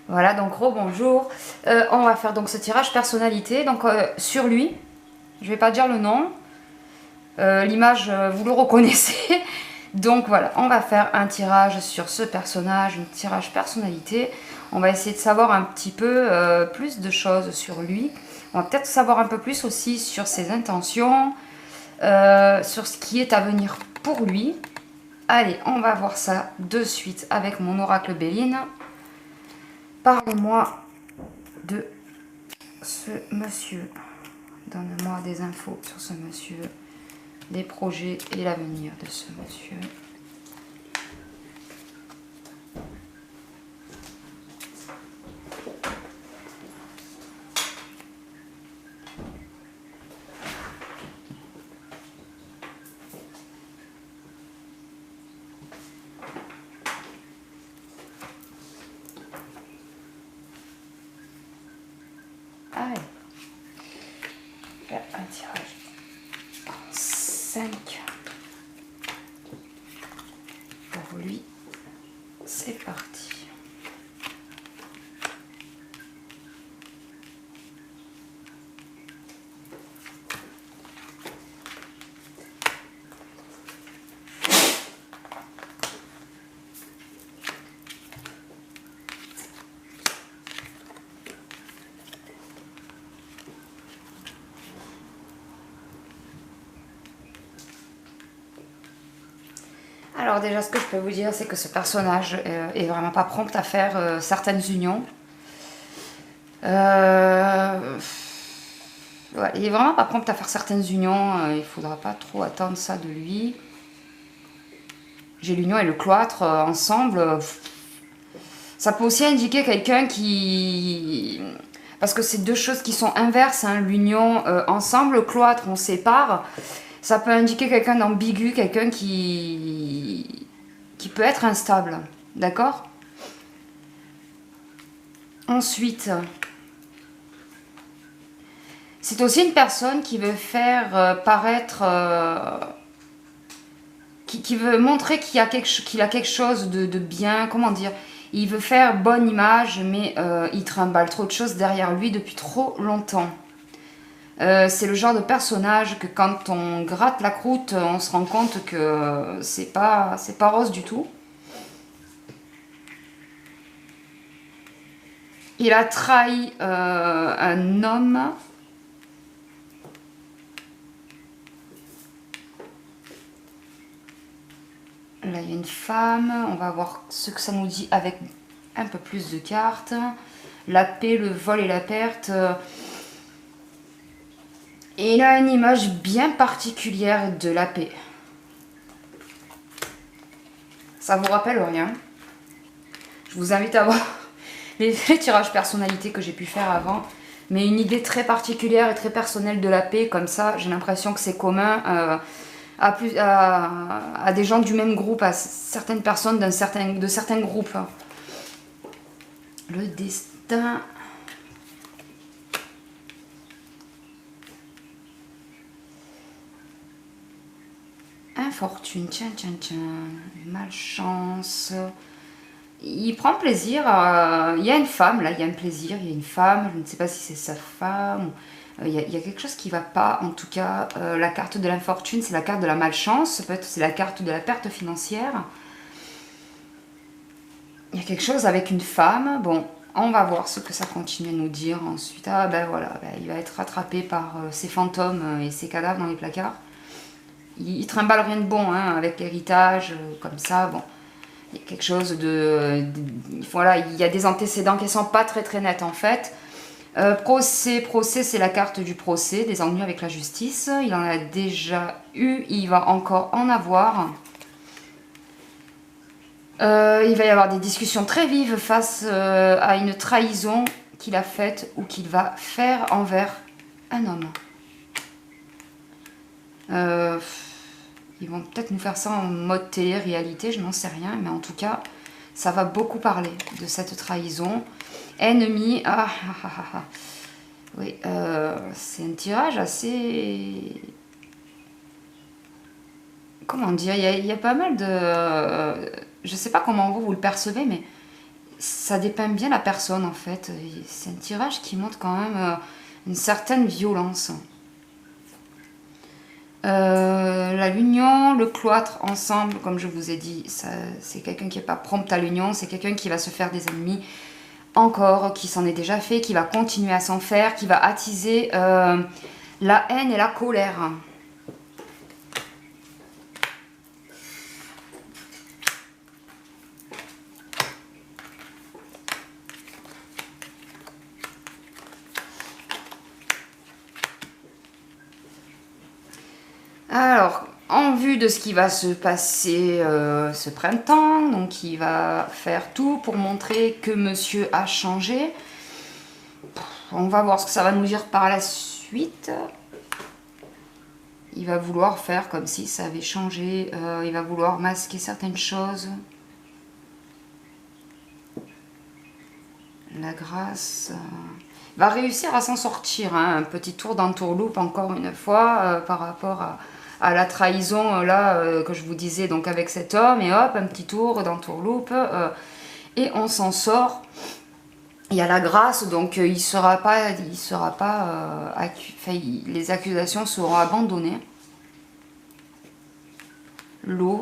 Voilà, donc rebonjour. On va faire donc ce tirage personnalité. Donc sur lui, je vais pas dire le nom. L'image, vous le reconnaissez. Donc voilà, on va faire un tirage sur ce personnage, un tirage personnalité. On va essayer de savoir un petit peu plus de choses sur lui. On va peut-être savoir un peu plus aussi sur ses intentions, sur ce qui est à venir pour lui. Allez, on va voir ça de suite avec mon oracle Béline. Parlez-moi de ce monsieur. Donne-moi des infos sur ce monsieur, les projets et l'avenir de ce monsieur. Allez, faire un tirage en 5 pour lui. C'est parti. Alors déjà, ce que je peux vous dire, c'est que ce personnage est vraiment pas prompt à faire certaines unions. Ouais, il est vraiment pas prompt à faire certaines unions. Il faudra pas trop attendre ça de lui. J'ai l'union et le cloître ensemble. Ça peut aussi indiquer quelqu'un qui... Parce que c'est deux choses qui sont inverses, hein. L'union ensemble, le cloître, on sépare. Ça peut indiquer quelqu'un d'ambigu, quelqu'un qui peut être instable. D'accord? Ensuite, c'est aussi une personne qui veut faire paraître... qui veut montrer qu'il a quelque chose de bien, comment dire, il veut faire bonne image, mais il trimballe trop de choses derrière lui depuis trop longtemps. C'est le genre de personnage que quand on gratte la croûte, on se rend compte que c'est pas rose du tout. Il a trahi un homme. Là, il y a une femme. On va voir ce que ça nous dit avec un peu plus de cartes. La paix, le vol et la perte. Et il a une image bien particulière de la paix. Ça vous rappelle rien? Je vous invite à voir les tirages personnalités que j'ai pu faire avant. Mais une idée très particulière et très personnelle de la paix, comme ça, j'ai l'impression que c'est commun à des gens du même groupe, à certaines personnes de certains groupes. Le destin... Infortune, tiens, malchance. Il prend plaisir. Il y a une femme, là, il y a un plaisir, il y a une femme. Je ne sais pas si c'est sa femme. Il y a quelque chose qui ne va pas. En tout cas, la carte de l'infortune, c'est la carte de la malchance. Peut-être c'est la carte de la perte financière. Il y a quelque chose avec une femme. Bon, on va voir ce que ça continue à nous dire ensuite. Ah ben voilà, ben, il va être rattrapé par ces fantômes et ces cadavres dans les placards. Il trimballe rien de bon hein, avec l'héritage, comme ça, bon. Il y a quelque chose voilà, il y a des antécédents qui sont pas très nets en fait. Procès, c'est la carte du procès, des ennuis avec la justice. Il en a déjà eu, il va encore en avoir. Il va y avoir des discussions très vives face à une trahison qu'il a faite ou qu'il va faire envers un homme. Ils vont peut-être nous faire ça en mode télé-réalité, je n'en sais rien, mais en tout cas, ça va beaucoup parler de cette trahison. Ennemi, oui, c'est un tirage assez... Comment dire, il y a pas mal de... je sais pas comment vous le percevez, mais ça dépeint bien la personne en fait. C'est un tirage qui montre quand même une certaine violence. L'union, le cloître ensemble, comme je vous ai dit, c'est quelqu'un qui n'est pas prompt à l'union, c'est quelqu'un qui va se faire des ennemis encore, qui s'en est déjà fait, qui va continuer à s'en faire, qui va attiser la haine et la colère. Alors, en vue de ce qui va se passer ce printemps, donc il va faire tout pour montrer que monsieur a changé. On va voir ce que ça va nous dire par la suite. Il va vouloir faire comme si ça avait changé. Il va vouloir masquer certaines choses. La grâce... Il va réussir à s'en sortir. Hein. Un petit tour d'entourloupe encore une fois par rapport à la trahison là que je vous disais donc avec cet homme. Et hop, un petit tour d'entourloupe. Et on s'en sort. Il y a la grâce, donc il sera pas, les accusations seront abandonnées. L'eau.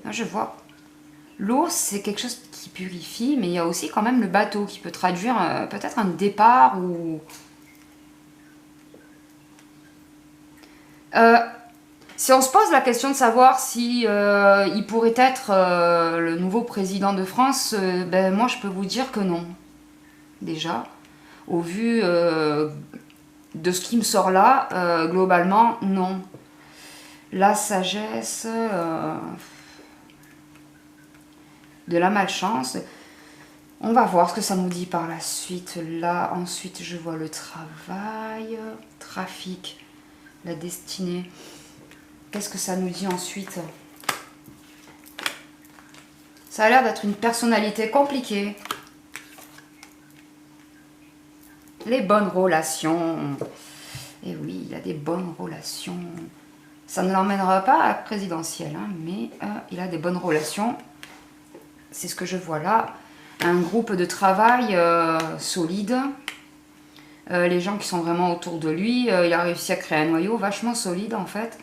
Là, je vois. L'eau, c'est quelque chose qui purifie, mais il y a aussi quand même le bateau qui peut traduire peut-être un départ ou... si on se pose la question de savoir si il pourrait être le nouveau président de France, ben moi je peux vous dire que non. Déjà, au vu de ce qui me sort là, globalement, non. La sagesse, de la malchance. On va voir ce que ça nous dit par la suite. Là, ensuite, je vois le travail, trafic, la destinée. Qu'est-ce que ça nous dit ensuite? Ça a l'air d'être une personnalité compliquée. Les bonnes relations. Et oui, il a des bonnes relations. Ça ne l'emmènera pas à la présidentielle, hein, mais il a des bonnes relations. C'est ce que je vois là. Un groupe de travail solide. Les gens qui sont vraiment autour de lui. Il a réussi à créer un noyau vachement solide en fait.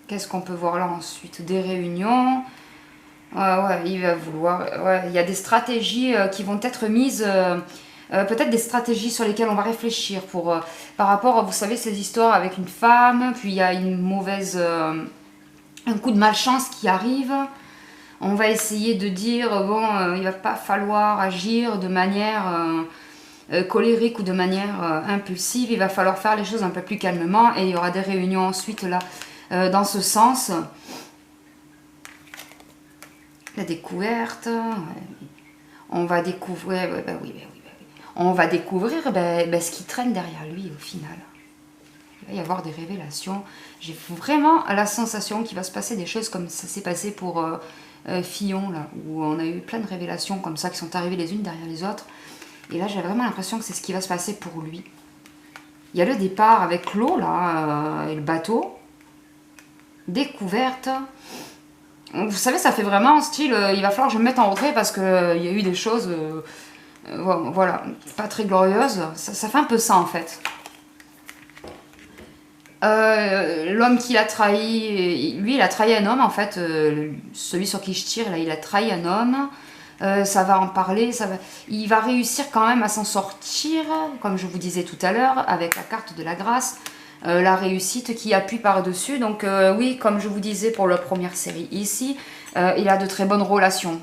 Qu'est-ce qu'on peut voir là ensuite? Des réunions. Ouais, il va vouloir... Ouais, il y a des stratégies qui vont être mises... peut-être des stratégies sur lesquelles on va réfléchir pour, par rapport à, vous savez, ces histoires avec une femme, puis il y a une mauvaise... un coup de malchance qui arrive. On va essayer de dire, bon, il va pas falloir agir de manière colérique ou de manière impulsive. Il va falloir faire les choses un peu plus calmement et il y aura des réunions ensuite là, dans ce sens. La découverte. On va découvrir... On va découvrir ce qui traîne derrière lui au final. Il va y avoir des révélations. J'ai vraiment la sensation qu'il va se passer des choses comme ça s'est passé pour Fillon, là, où on a eu plein de révélations comme ça qui sont arrivées les unes derrière les autres. Et là, j'ai vraiment l'impression que c'est ce qui va se passer pour lui. Il y a le départ avec l'eau, là, et le bateau. Découverte. Vous savez, ça fait vraiment en style, il va falloir que je me mette en retrait parce qu'il y a eu des choses, voilà, pas très glorieuses. Ça fait un peu ça, en fait. L'homme qui l'a trahi, lui il a trahi un homme en fait, celui sur qui je tire là il a trahi un homme, ça va en parler, il va réussir quand même à s'en sortir, comme je vous disais tout à l'heure, avec la carte de la grâce, la réussite qui appuie par-dessus, donc oui, comme je vous disais pour la première série ici, il a de très bonnes relations.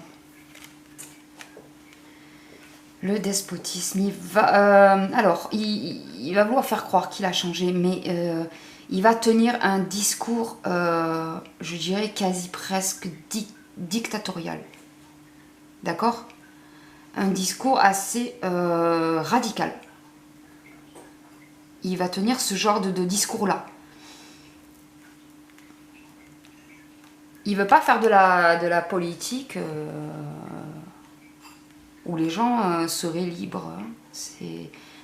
Le despotisme, il va... alors, il va vouloir faire croire qu'il a changé, mais il va tenir un discours, je dirais, quasi presque dictatorial. D'accord? Un discours assez radical. Il va tenir ce genre de discours-là. Il ne veut pas faire de la politique... où les gens seraient libres.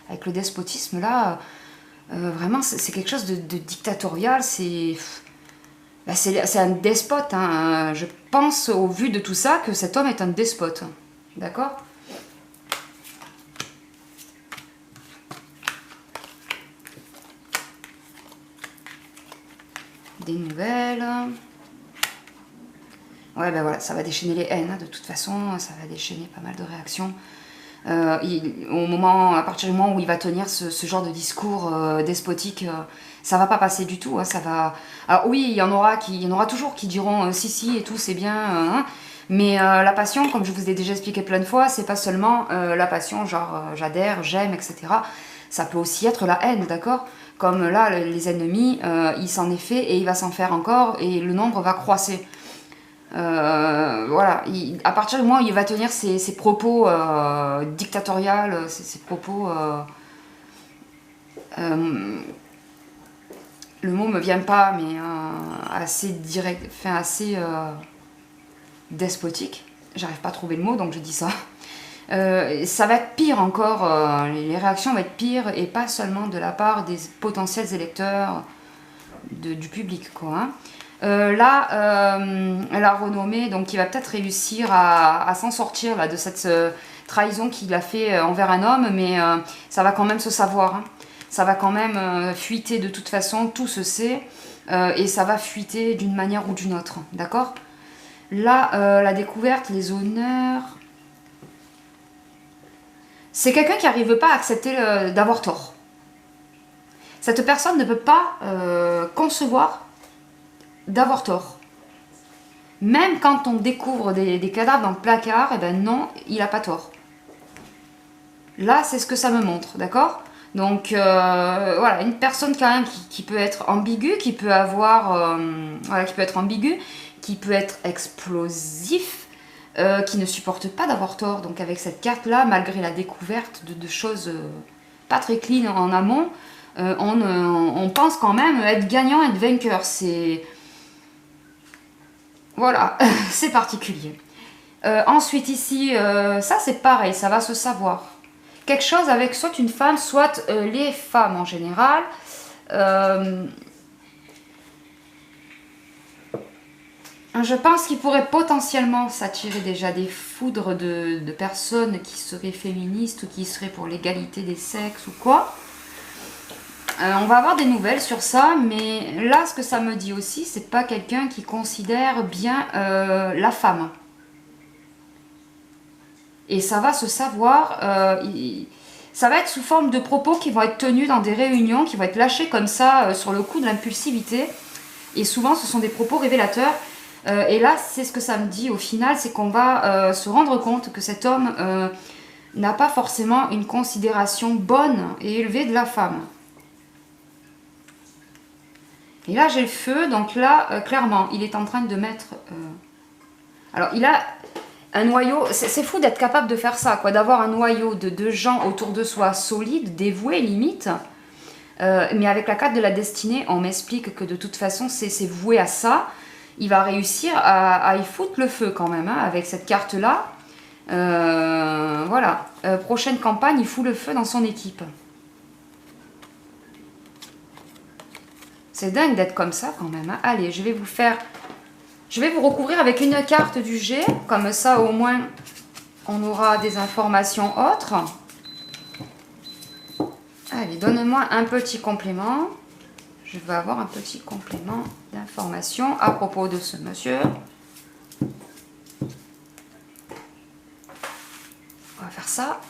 Avec le despotisme, là, vraiment, c'est quelque chose de dictatorial. Bah, c'est un despote. Hein. Je pense, au vu de tout ça, que cet homme est un despote. D'accord? Des nouvelles. Ouais, ben voilà, ça va déchaîner les haines. Hein, de toute façon, ça va déchaîner pas mal de réactions. À partir du moment où il va tenir ce genre de discours despotique, ça va pas passer du tout. Hein, ça va. Alors oui, il y en aura toujours qui diront si si et tout, c'est bien. Hein, mais la passion, comme je vous ai déjà expliqué plein de fois, c'est pas seulement la passion, genre j'adhère, j'aime, etc. Ça peut aussi être la haine, d'accord? Comme là, les ennemis, il s'en est fait et il va s'en faire encore et le nombre va croisser. Voilà, à partir du moment où il va tenir ses propos dictatoriales, ses propos... le mot me vient pas, mais assez direct, enfin assez despotique. J'arrive pas à trouver le mot, donc je dis ça. Ça va être pire encore, les réactions vont être pires, et pas seulement de la part des potentiels électeurs du public, quoi. Hein. Là, elle a renommé, donc il va peut-être réussir à s'en sortir là, de cette trahison qu'il a fait envers un homme, mais ça va quand même se savoir. Hein. Ça va quand même fuiter de toute façon, tout se sait, et ça va fuiter d'une manière ou d'une autre, d'accord? Là, la découverte, les honneurs... C'est quelqu'un qui n'arrive pas à accepter d'avoir tort. Cette personne ne peut pas concevoir d'avoir tort. Même quand on découvre des cadavres dans le placard, et ben non, il n'a pas tort. Là, c'est ce que ça me montre, d'accord? Donc, voilà, une personne quand même qui peut être ambiguë, qui peut avoir... voilà, qui peut être ambiguë, qui peut être explosif, qui ne supporte pas d'avoir tort. Donc, avec cette carte-là, malgré la découverte de choses pas très clean en amont, on pense quand même être gagnant, être vainqueur. C'est... Voilà, c'est particulier. Ensuite ici, ça c'est pareil, ça va se savoir. Quelque chose avec soit une femme, soit les femmes en général. Je pense qu'il pourrait potentiellement s'attirer déjà des foudres de personnes qui seraient féministes ou qui seraient pour l'égalité des sexes ou quoi. On va avoir des nouvelles sur ça, mais là, ce que ça me dit aussi, c'est pas quelqu'un qui considère bien la femme. Et ça va se savoir, ça va être sous forme de propos qui vont être tenus dans des réunions, qui vont être lâchés comme ça, sur le coup de l'impulsivité. Et souvent, ce sont des propos révélateurs. Et là, c'est ce que ça me dit au final, c'est qu'on va se rendre compte que cet homme n'a pas forcément une considération bonne et élevée de la femme. Et là, j'ai le feu, donc là, clairement, il est en train de mettre... Alors, il a un noyau... C'est fou d'être capable de faire ça, quoi, d'avoir un noyau de gens autour de soi solides, dévoués, limite. Mais avec la carte de la destinée, on m'explique que de toute façon, c'est voué à ça. Il va réussir à y foutre le feu quand même, hein, avec cette carte-là. Voilà. Prochaine campagne, il fout le feu dans son équipe. C'est dingue d'être comme ça quand même. Hein. Allez, je vais vous recouvrir avec une carte du G. Comme ça, au moins, on aura des informations autres. Allez, donne-moi un petit complément. Je vais avoir un petit complément d'information à propos de ce monsieur. On va faire ça.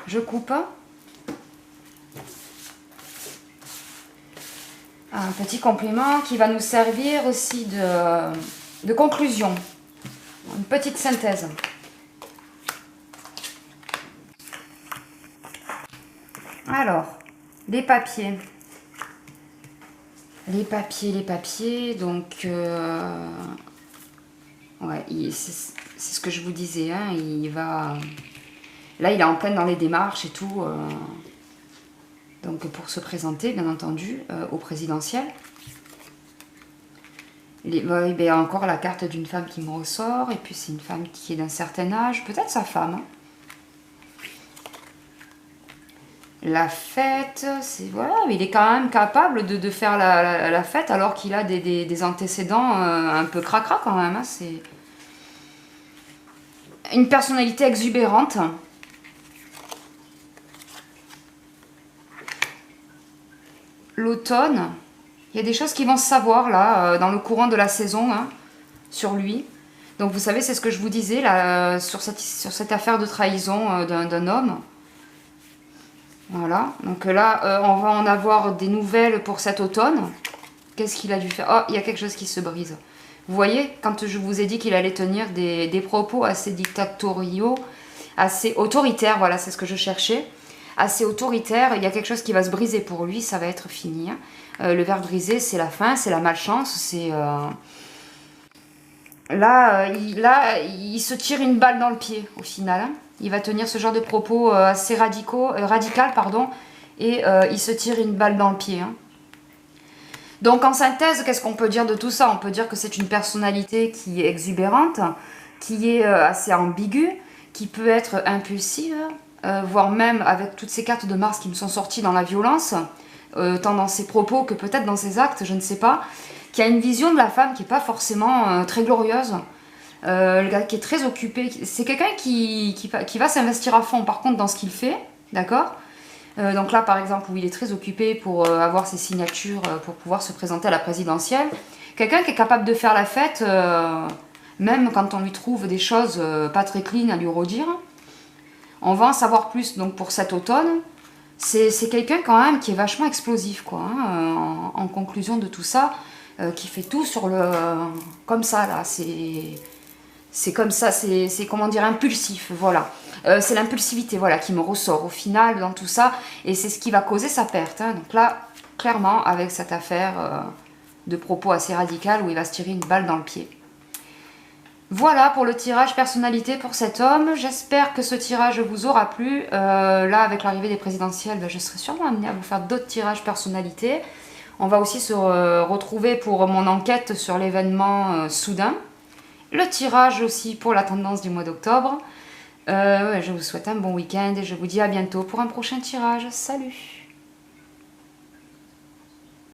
Je coupe. Un petit complément qui va nous servir aussi de conclusion. Une petite synthèse. Alors, les papiers. Les papiers, donc... ouais, c'est ce que je vous disais, hein, il va... Là, il est en pleine dans les démarches et tout... Donc pour se présenter, bien entendu, au présidentiel. Il y a encore la carte d'une femme qui me ressort. Et puis c'est une femme qui est d'un certain âge. Peut-être sa femme. Hein. la fête, c'est voilà, il est quand même capable de faire la fête alors qu'il a des antécédents un peu cracra quand même. Hein, c'est une personnalité exubérante. L'automne, il y a des choses qui vont se savoir là dans le courant de la saison hein, sur lui. Donc vous savez, c'est ce que je vous disais là sur cette affaire de trahison d'un homme. Voilà, donc là, on va en avoir des nouvelles pour cet automne. Qu'est-ce qu'il a dû faire? Oh, il y a quelque chose qui se brise. Vous voyez, quand je vous ai dit qu'il allait tenir des propos assez dictatoriaux, assez autoritaires, voilà, c'est ce que je cherchais. Assez autoritaire, il y a quelque chose qui va se briser pour lui, ça va être fini. Hein. Le verre brisé, c'est la fin, c'est la malchance, c'est... Là, il se tire une balle dans le pied, au final. Hein. Il va tenir ce genre de propos assez radical, pardon, et il se tire une balle dans le pied. Hein. Donc, en synthèse, qu'est-ce qu'on peut dire de tout ça? On peut dire que c'est une personnalité qui est exubérante, qui est assez ambiguë, qui peut être impulsive, voire même avec toutes ces cartes de Mars qui me sont sorties dans la violence, tant dans ses propos que peut-être dans ses actes, je ne sais pas, qui a une vision de la femme qui n'est pas forcément très glorieuse, le gars qui est très occupé, c'est quelqu'un qui va s'investir à fond par contre dans ce qu'il fait, d'accord donc là par exemple où il est très occupé pour avoir ses signatures pour pouvoir se présenter à la présidentielle, quelqu'un qui est capable de faire la fête même quand on lui trouve des choses pas très clean à lui redire. On va en savoir plus donc pour cet automne. C'est quelqu'un quand même qui est vachement explosif quoi, hein, en conclusion de tout ça, qui fait tout sur le... comme ça là, c'est comme ça, c'est comment dire, impulsif, voilà. C'est l'impulsivité voilà, qui me ressort au final dans tout ça, et c'est ce qui va causer sa perte. Hein. Donc là, clairement, avec cette affaire de propos assez radical où il va se tirer une balle dans le pied. Voilà pour le tirage personnalité pour cet homme. J'espère que ce tirage vous aura plu. Là, avec l'arrivée des présidentielles, ben, je serai sûrement amenée à vous faire d'autres tirages personnalité. On va aussi se retrouver pour mon enquête sur l'événement soudain. Le tirage aussi pour la tendance du mois d'octobre. Je vous souhaite un bon week-end et je vous dis à bientôt pour un prochain tirage. Salut!